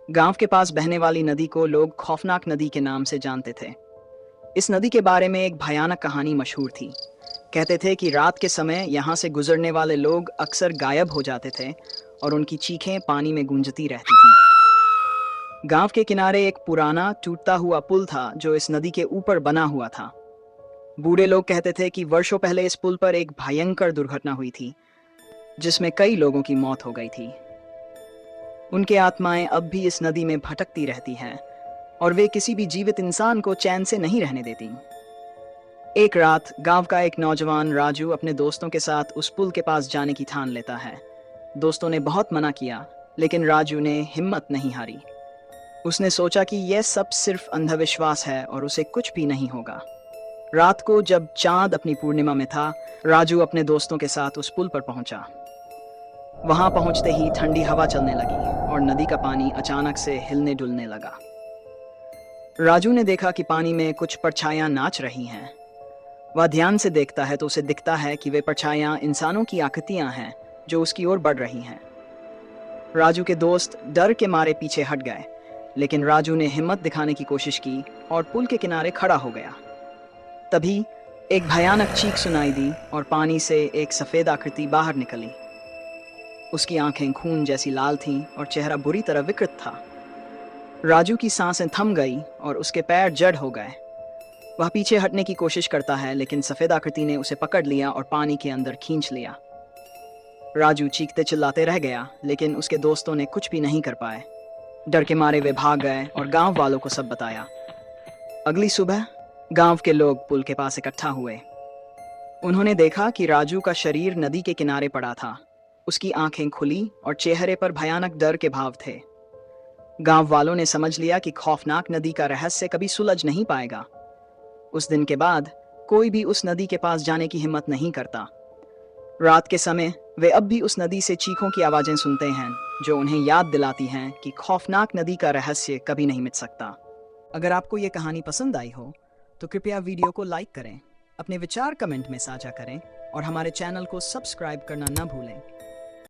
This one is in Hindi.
गांव के पास बहने वाली नदी को लोग खौफनाक नदी के नाम से जानते थे। इस नदी के बारे में एक भयानक कहानी मशहूर थी। कहते थे कि रात के समय यहाँ से गुजरने वाले लोग अक्सर गायब हो जाते थे और उनकी चीखें पानी में गूंजती रहती थीं। गांव के किनारे एक पुराना टूटता हुआ पुल था जो इस नदी के ऊपर बना हुआ था। बूढ़े लोग कहते थे कि वर्षों पहले इस पुल पर एक भयंकर दुर्घटना हुई थी जिसमें कई लोगों की मौत हो गई थी। उनकी आत्माएं अब भी इस नदी में भटकती रहती हैं और वे किसी भी जीवित इंसान को चैन से नहीं रहने देती। एक रात गांव का एक नौजवान राजू अपने दोस्तों के साथ उस पुल के पास जाने की ठान लेता है। दोस्तों ने बहुत मना किया, लेकिन राजू ने हिम्मत नहीं हारी। उसने सोचा कि यह सब सिर्फ अंधविश्वास है और उसे कुछ भी नहीं होगा। रात को जब चांद अपनी पूर्णिमा में था, राजू अपने दोस्तों के साथ उस पुल पर पहुंचा। वहां पहुंचते ही ठंडी हवा चलने लगी और नदी का पानी अचानक से हिलने डुलने लगा। राजू ने देखा कि पानी में कुछ परछाइयां नाच रही हैं। वह ध्यान से देखता है तो उसे दिखता है कि वे परछाइयां इंसानों की आकृतियां हैं जो उसकी ओर बढ़ रही हैं। राजू के दोस्त डर के मारे पीछे हट गए, लेकिन राजू ने हिम्मत दिखाने की कोशिश की और पुल के किनारे खड़ा हो गया। तभी एक भयानक चीख सुनाई दी और पानी से एक सफेद आकृति बाहर निकली। उसकी आंखें खून जैसी लाल थीं और चेहरा बुरी तरह विकृत था। राजू की सांसें थम गई और उसके पैर जड़ हो गए। वह पीछे हटने की कोशिश करता है, लेकिन सफेद आकृति ने उसे पकड़ लिया और पानी के अंदर खींच लिया। राजू चीखते चिल्लाते रह गया, लेकिन उसके दोस्तों ने कुछ भी नहीं कर पाए। डर के मारे वे भाग गए और गांव वालों को सब बताया। अगली सुबह गांव के लोग पुल के पास इकट्ठा हुए। उन्होंने देखा कि राजू का शरीर नदी के किनारे पड़ा था। उसकी आंखें खुली और चेहरे पर भयानक डर के भाव थे। गांव वालों ने समझ लिया कि खौफनाक नदी का रहस्य कभी सुलझ नहीं पाएगा। उस दिन के बाद कोई भी उस नदी के पास जाने की हिम्मत नहीं करता। रात के समय वे अब भी उस नदी से चीखों की आवाजें सुनते हैं, जो उन्हें याद दिलाती हैं कि खौफनाक नदी का रहस्य कभी नहीं मिट सकता। अगर आपको ये कहानी पसंद आई हो तो कृपया वीडियो को लाइक करें, अपने विचार कमेंट में साझा करें और हमारे चैनल को सब्सक्राइब करना न भूलें।